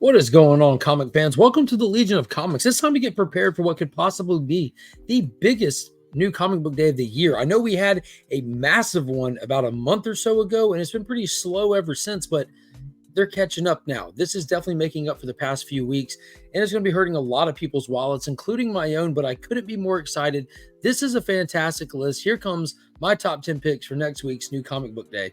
What is going on, comic fans? Welcome to the Legion of Comics. It's time to get prepared for what could possibly be the biggest new comic book day of the year. I know we had a massive one about a month or so ago, and it's been pretty slow ever since, but they're catching up now. This is definitely making up for the past few weeks, and it's going to be hurting a lot of people's wallets, including my own, but I couldn't be more excited. This is a fantastic list. Here comes my top 10 picks for next week's new comic book day.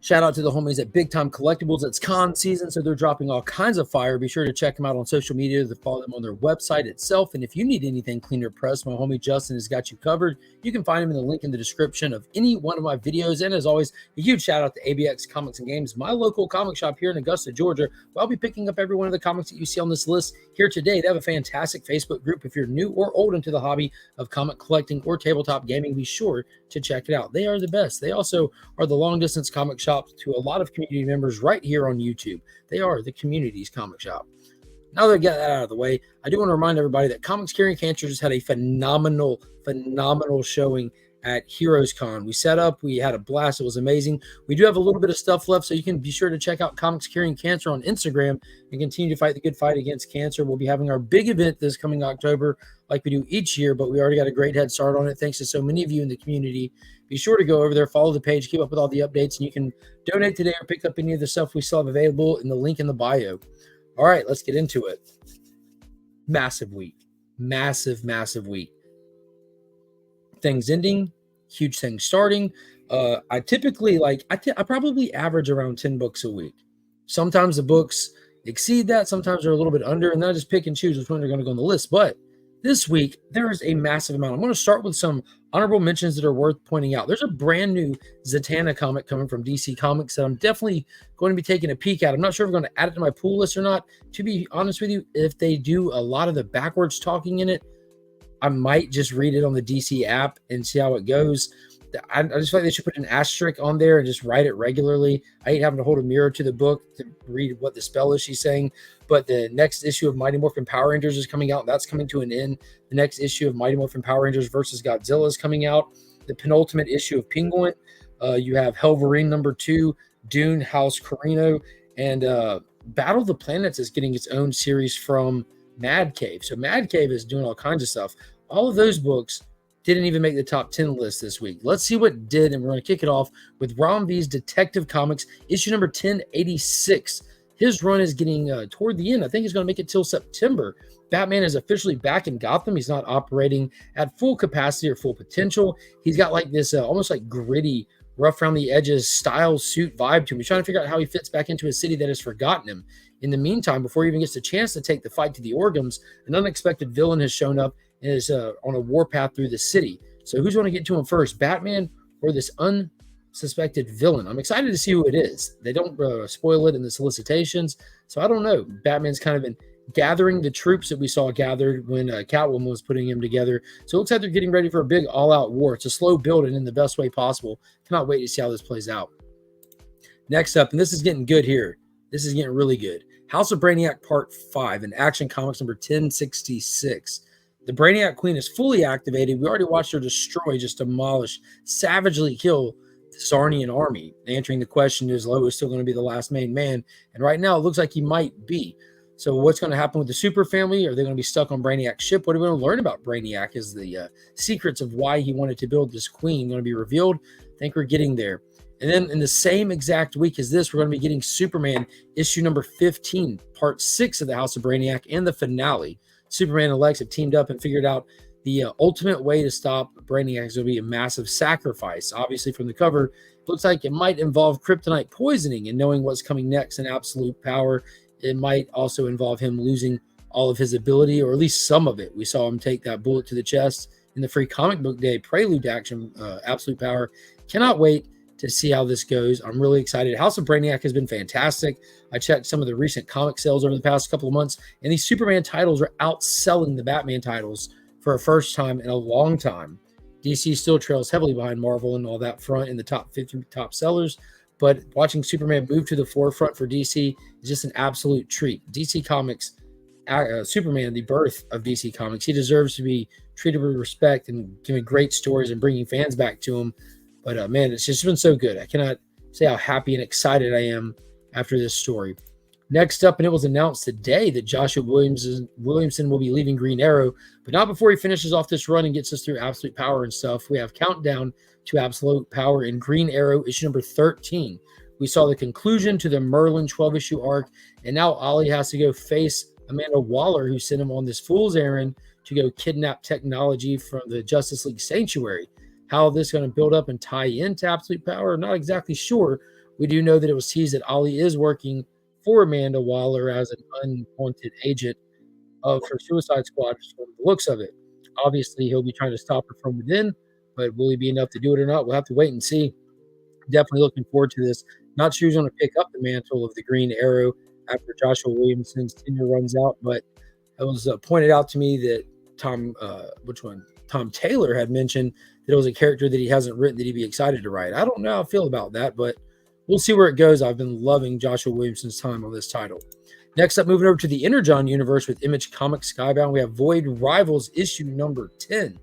Shout out to the homies at Big Time Collectibles. It's con season, so they're dropping all kinds of fire. Be sure to check them out on social media, to follow them on their website itself. And if you need anything clean or pressed, my homie Justin has got you covered. You can find him in the link in the description of any one of my videos. And as always, a huge shout out to ABX Comics and Games, my local comic shop here in Augusta, Georgia, where I'll be picking up every one of the comics that you see on this list here today. They have a fantastic Facebook group. If you're new or old into the hobby of comic collecting or tabletop gaming, be sure to check it out. They are the best. They also are the long distance comic shop to a lot of community members right here on YouTube. They are the community's comic shop. Now that I get that out of the way, I do want to remind everybody that Comics Curing Cancer just had a phenomenal showing at Heroes Con. We set up, we had a blast. It was amazing. We do have a little bit of stuff left, so you can be sure to check out Comics Curing Cancer on Instagram and continue to fight the good fight against cancer. We'll be having our big event this coming October like we do each year, but we already got a great head start on it thanks to so many of you in the community. Be sure to go over there, follow the page, keep up with all the updates, and you can donate today or pick up any of the stuff we still have available in the link in the bio. All right, let's get into it. Massive week. Massive week. Things ending, huge things starting. I typically I probably average around 10 books a week. Sometimes the books exceed that, sometimes they're a little bit under, and then I just pick and choose which one are going to go on the list. But this week, there is a massive amount. I'm going to start with some honorable mentions that are worth pointing out. There's a brand new Zatanna comic coming from DC Comics that I'm definitely going to be taking a peek at. I'm not sure if I'm going to add it to my pool list or not. To be honest with you, if they do a lot of the backwards talking in it, I might just read it on the DC app and see how it goes. I just feel like they should put an asterisk on there and just write it regularly. I hate having to hold a mirror to the book to read what the spell is she's saying. But the next issue of Mighty Morphin Power Rangers is coming out. And that's coming to an end. The next issue of Mighty Morphin Power Rangers versus Godzilla is coming out. The penultimate issue of Penguin. You have Helverine #2, Dune, House Corino, and Battle of the Planets is getting its own series from Mad Cave. So Mad Cave is doing all kinds of stuff. All of those books didn't even make the top 10 list this week. Let's see what did, and we're going to kick it off with Ron V's Detective Comics, issue number 1086. His run is getting toward the end. I think he's going to make it till September. Batman is officially back in Gotham. He's not operating at full capacity or full potential. He's got like this almost like gritty, rough around the edges style suit vibe to him. He's trying to figure out how he fits back into a city that has forgotten him. In the meantime, before he even gets a chance to take the fight to the Orgums, an unexpected villain has shown up and is on a warpath through the city. So who's going to get to him first, Batman or this unsuspected villain? I'm excited to see who it is. They don't spoil it in the solicitations, so I don't know. Batman's kind of been gathering the troops that we saw gathered when Catwoman was putting him together. So it looks like they're getting ready for a big all-out war. It's a slow build and in the best way possible. Cannot wait to see how this plays out. Next up, and this is getting good here. This is getting really good. House of Brainiac Part 5 in Action Comics number 1066. The Brainiac Queen is fully activated. We already watched her destroy, just demolish, savagely kill the Sarnian army. Answering the question, is Lois still going to be the last main man? And right now, it looks like he might be. So what's going to happen with the Super Family? Are they going to be stuck on Brainiac's ship? What are we going to learn about Brainiac? Is the secrets of why he wanted to build this queen going to be revealed? I think we're getting there. And then in the same exact week as this, we're going to be getting Superman issue number 15, part 6 of the House of Brainiac, and the finale. Superman and Lex have teamed up and figured out the ultimate way to stop Brainiac is going to be a massive sacrifice. Obviously, from the cover, it looks like it might involve kryptonite poisoning, and knowing what's coming next in absolute power, it might also involve him losing all of his ability, or at least some of it. We saw him take that bullet to the chest in the free comic book day prelude to Action Absolute Power. Cannot wait to see how this goes. I'm really excited. House of Brainiac has been fantastic. I checked some of the recent comic sales over the past couple of months, and these Superman titles are outselling the Batman titles for a first time in a long time. DC still trails heavily behind Marvel and all that front in the top 50 top sellers, but watching Superman move to the forefront for DC is just an absolute treat. DC Comics Superman, the birth of DC Comics. He deserves to be treated with respect and given great stories and bringing fans back to him. But man, it's just been so good. I cannot say how happy and excited I am after this story. Next up, and it was announced today that Joshua Williamson will be leaving Green Arrow, but not before he finishes off this run and gets us through Absolute Power and stuff. We have Countdown to Absolute Power in Green Arrow, issue number 13. We saw the conclusion to the Merlin 12-issue arc, and now Ollie has to go face Amanda Waller, who sent him on this fool's errand to go kidnap technology from the Justice League Sanctuary. How this is going to build up and tie into Absolute Power, not exactly sure. We do know that it was teased that Ollie is working for Amanda Waller as an unwanted agent of her Suicide Squad from the looks of it. Obviously, he'll be trying to stop her from within, but will he be enough to do it or not? We'll have to wait and see. Definitely looking forward to this. Not sure who's going to pick up the mantle of the Green Arrow after Joshua Williamson's tenure runs out, but it was pointed out to me that Tom Taylor had mentioned that it was a character that he hasn't written that he'd be excited to write. I don't know how I feel about that, but we'll see where it goes. I've been loving Joshua Williamson's time on this title. Next up, moving over to the Energon universe with Image Comics Skybound, we have Void Rivals issue number 10.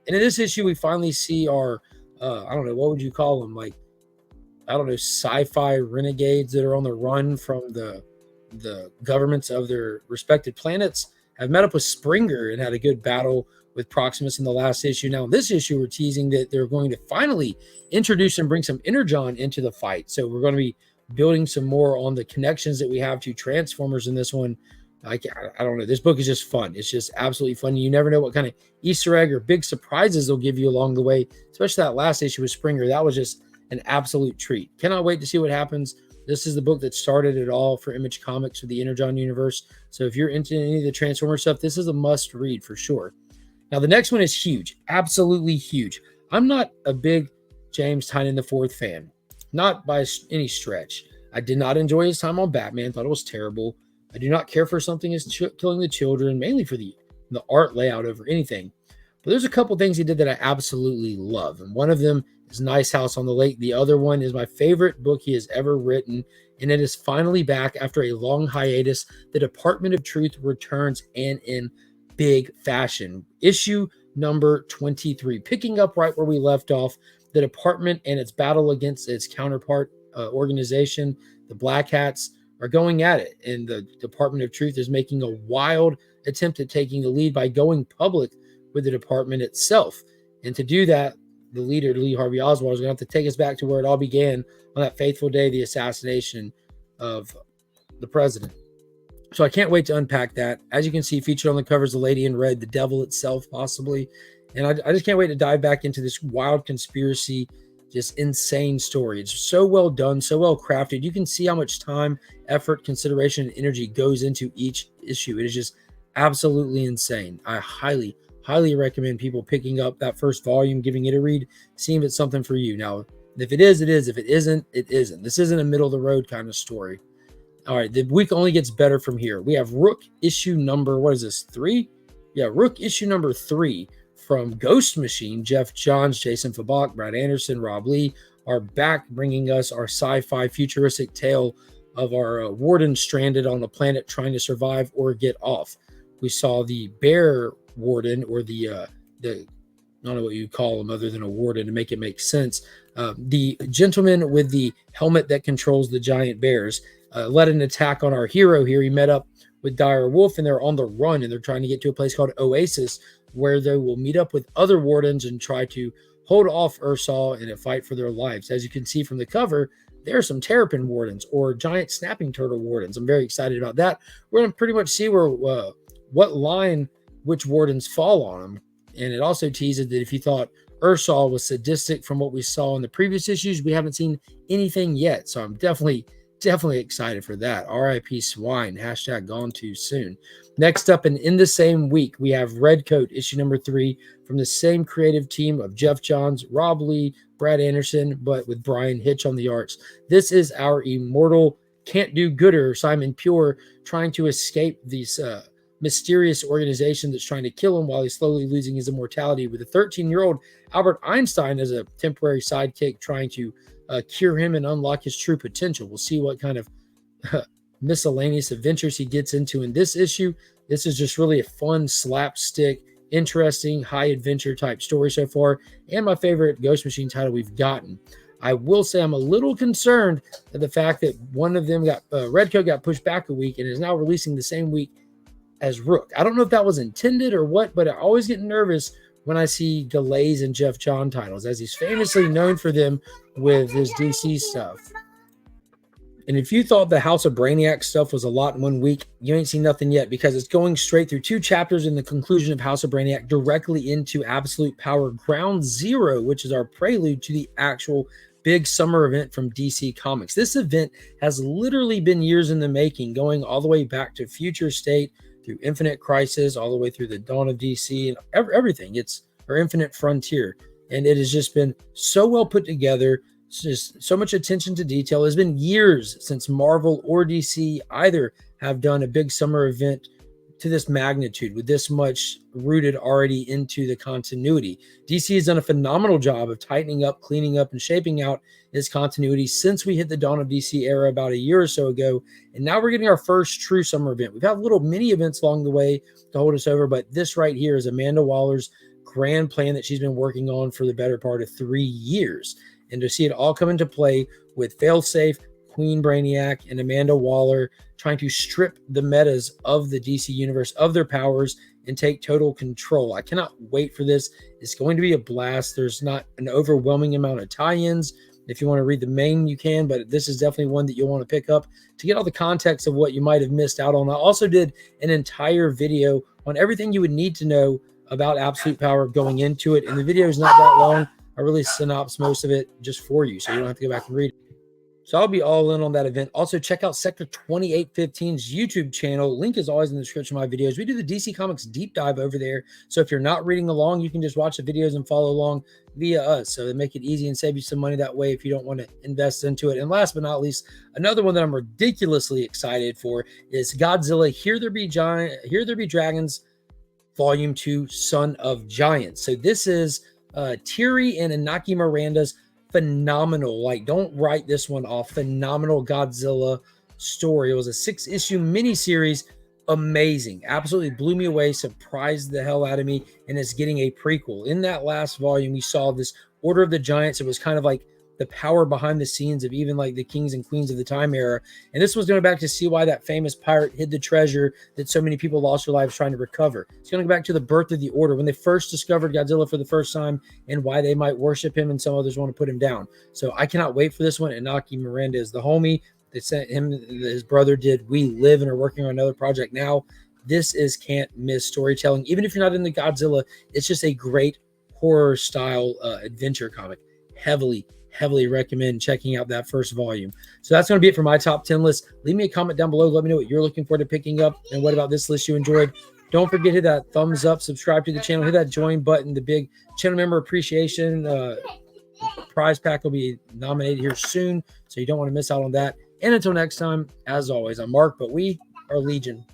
And in this issue, we finally see our, I don't know, what would you call them? Like, I don't know, sci-fi renegades that are on the run from the governments of their respected planets have met up with Springer and had a good battle with Proximus in the last issue. Now, in this issue, we're teasing that they're going to finally introduce and bring some Energon into the fight. So we're going to be building some more on the connections that we have to Transformers in this one. I don't know. This book is just fun. It's just absolutely fun. You never know what kind of Easter egg or big surprises they'll give you along the way, especially that last issue with Springer. That was just an absolute treat. Cannot wait to see what happens. This is the book that started it all for Image Comics with the Energon universe. So if you're into any of the Transformer stuff, this is a must read for sure. Now, the next one is huge, absolutely huge. I'm not a big James Tynion IV fan, not by any stretch. I did not enjoy his time on Batman, thought it was terrible. I do not care for something as killing the children, mainly for the art layout over anything. But there's a couple things he did that I absolutely love, and one of them is Nice House on the Lake. The other one is my favorite book he has ever written, and it is finally back after a long hiatus. The Department of Truth returns, and in big fashion. Issue number 23, picking up right where we left off. The department and its battle against its counterpart organization, the Black Hats, are going at it, and the Department of Truth is making a wild attempt at taking the lead by going public with the department itself. And to do that, the leader, Lee Harvey Oswald, is going to have to take us back to where it all began on that fateful day, the assassination of the president. So I can't wait to unpack that. As you can see, featured on the covers, the Lady in Red, the devil itself, possibly. And I just can't wait to dive back into this wild conspiracy, just insane story. It's so well done, so well crafted. You can see how much time, effort, consideration, and energy goes into each issue. It is just absolutely insane. I highly recommend people picking up that first volume, giving it a read, seeing if it's something for you. Now, if it is, it is. If it isn't, it isn't. This isn't a middle-of-the-road kind of story. All right, the week only gets better from here. We have Rook issue number, what is this, 3? Yeah, Rook issue number 3 from Ghost Machine. Jeff Johns, Jason Fabok, Brad Anderson, Rob Lee are back, bringing us our sci-fi futuristic tale of our warden stranded on a planet trying to survive or get off. We saw the bear warden, or the I don't know what you call him other than a warden to make it make sense. The gentleman with the helmet that controls the giant bears led an attack on our hero here. He met up with Dire Wolf, and they're on the run, and they're trying to get to a place called Oasis, where they will meet up with other wardens and try to hold off Ursal in a fight for their lives. As you can see from the cover, there are some Terrapin wardens, or giant snapping turtle wardens. I'm very excited about that. We're going to pretty much see where what line which wardens fall on them. And it also teases that if you thought Ursal was sadistic from what we saw in the previous issues, we haven't seen anything yet. So I'm definitely excited for that. RIP Swine, hashtag gone too soon. Next up, and in the same week, we have Redcoat issue number 3 from the same creative team of Jeff Johns, Rob Lee, Brad Anderson, but with Brian Hitch on the arts. This is our immortal can't-do-gooder, Simon Pure, trying to escape these mysterious organization that's trying to kill him while he's slowly losing his immortality, with a 13-year-old Albert Einstein as a temporary sidekick trying to cure him and unlock his true potential. We'll see what kind of miscellaneous adventures he gets into in this issue. This is just really a fun, slapstick, interesting, high adventure type story so far, and my favorite Ghost Machine title we've gotten. I will say I'm a little concerned at the fact that one of them Redcoat got pushed back a week and is now releasing the same week as Rook. I don't know if that was intended or what, but I always get nervous when I see delays in Jeff John titles, as he's famously known for them with his DC stuff. And if you thought the House of Brainiac stuff was a lot in 1 week, you ain't seen nothing yet, because it's going straight through 2 chapters in the conclusion of House of Brainiac directly into Absolute Power Ground Zero, which is our prelude to the actual big summer event from DC Comics. This event has literally been years in the making, going all the way back to Future State, through Infinite Crisis, all the way through the Dawn of DC, and everything. It's our Infinite Frontier. And it has just been so well put together. It's just so much attention to detail. It's been years since Marvel or DC either have done a big summer event to this magnitude, with this much rooted already into the continuity. DC has done a phenomenal job of tightening up, cleaning up, and shaping out its continuity since we hit the Dawn of DC era about a year or so ago. And now we're getting our first true summer event. We've had little mini events along the way to hold us over, but this right here is Amanda Waller's grand plan that she's been working on for the better part of 3 years. And to see it all come into play with Failsafe, Queen Brainiac, and Amanda Waller trying to strip the metas of the DC universe of their powers and take total control. I cannot wait for this. It's going to be a blast. There's not an overwhelming amount of tie-ins. If you want to read the main, you can, but this is definitely one that you'll want to pick up to get all the context of what you might have missed out on. I also did an entire video on everything you would need to know about Absolute Power going into it, and the video is not that long. I really synopsis most of it just for you, so you don't have to go back and read it. So I'll be all in on that event. Also, check out Sector 2815's YouTube channel. Link is always in the description of my videos. We do the DC Comics deep dive over there. So if you're not reading along, you can just watch the videos and follow along via us. So they make it easy and save you some money that way if you don't want to invest into it. And last but not least, another one that I'm ridiculously excited for is Godzilla Here There Be Dragons Volume 2, Son of Giants. So this is Thierry and Inaki Miranda's phenomenal, like, don't write this one off, phenomenal Godzilla story. It was a 6-issue miniseries. Amazing. Absolutely blew me away, surprised the hell out of me, and it's getting a prequel. In that last volume, we saw this Order of the Giants. It was kind of like the power behind the scenes of even like the kings and queens of the time era. And this was going back to see why that famous pirate hid the treasure that so many people lost their lives trying to recover. It's going to go back to the birth of the Order, when they first discovered Godzilla for the first time, and why they might worship him and some others want to put him down. So I cannot wait for this one. Inaki Miranda is the homie. They sent him, his brother did We Live, and are working on another project now. This is can't miss storytelling. Even if you're not into Godzilla, it's just a great horror style adventure comic. Heavily recommend checking out that first volume. So that's going to be it for my top 10 list. Leave me a comment down below. Let me know what you're looking forward to picking up, and what about this list you enjoyed. Don't forget to hit that thumbs up, subscribe to the channel, hit that join button. The big channel member appreciation prize pack will be nominated here soon, so you don't want to miss out on that. And until next time, as always, I'm Mark, but we are Legion.